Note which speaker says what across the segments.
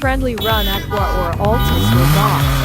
Speaker 1: Friendly run Aqua or Altis was off.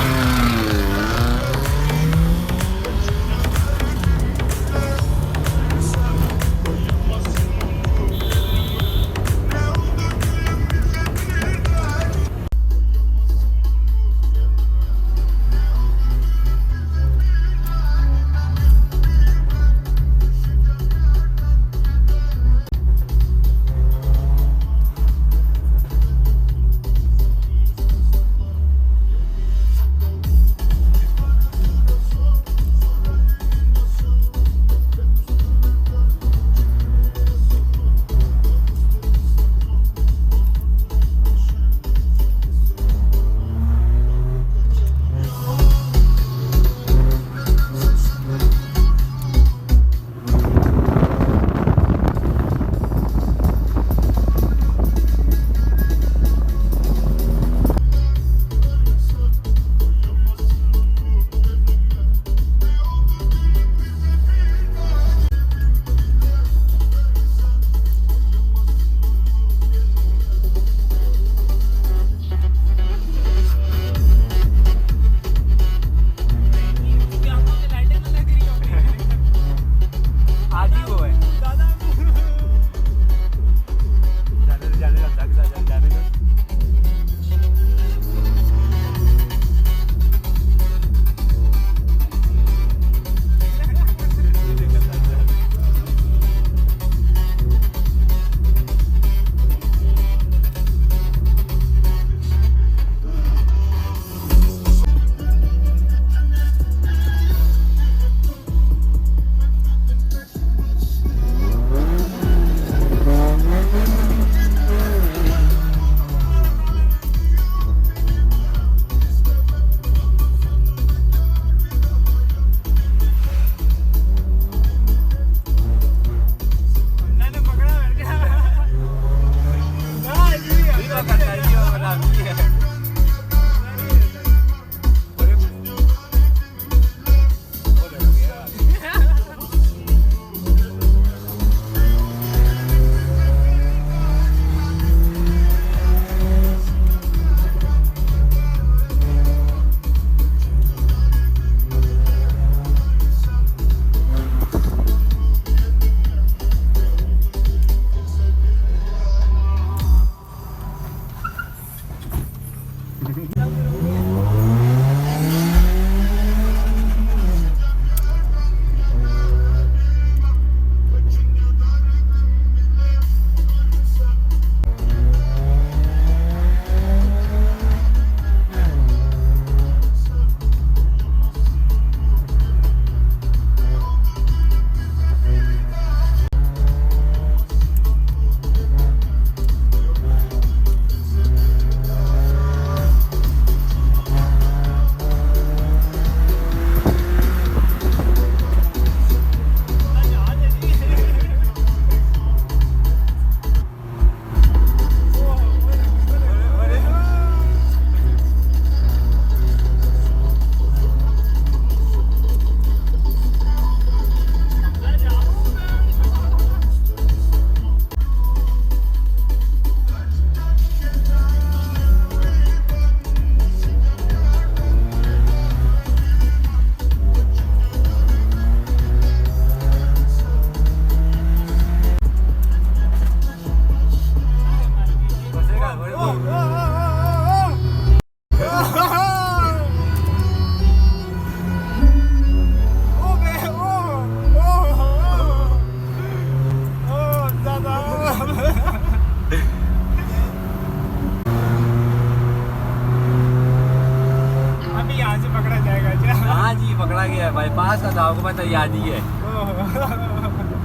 Speaker 2: पकड़ा गया bypass का तो आपको पता याद ही है।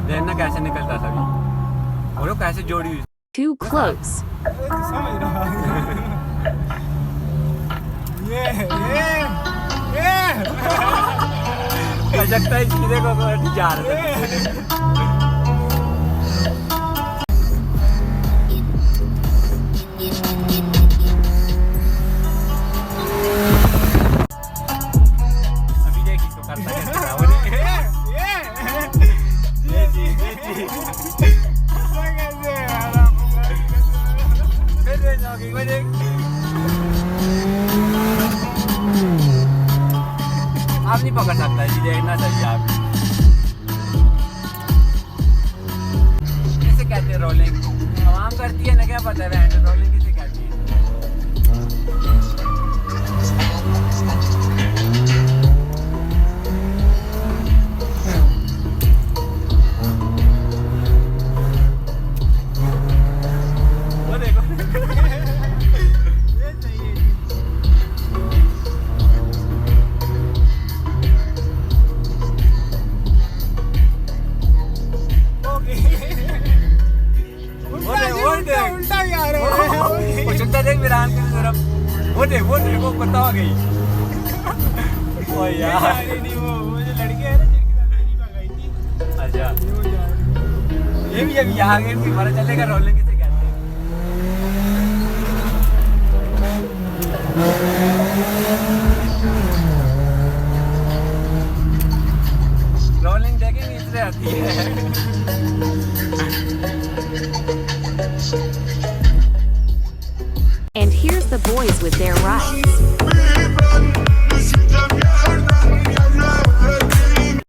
Speaker 2: देखना कैसे निकलता सभी और वो कैसे जोड़ी हुई।
Speaker 1: Too close.
Speaker 2: लगता है सीधे को जा रहे आराम नहीं पकड़ सकता जी, देखना चाहिए आप। किसे कहते हैं रोलिंग? आवाम करती है ना, क्या पता है हैंड रोलिंग किसे कहती है। वो देखो
Speaker 3: ये सही है जी। ओके। उल्टा उल्टा भी आ रहा है।
Speaker 2: वो चलता देख विरान की तरफ, वो देख वो कुत्ता हो गई। ओ यार
Speaker 3: नहीं वो जो लड़के हैं ना जिनके साथ मेरी भगाई थी,
Speaker 2: अच्छा,
Speaker 3: वो जा रहे।
Speaker 2: ये भी अभी यहाँ गए थी, पता चलेगा रोलिंग किसे कहते हैं। रोलिंग देखेंगे इससे आती है।
Speaker 1: And here's the boys with their rides.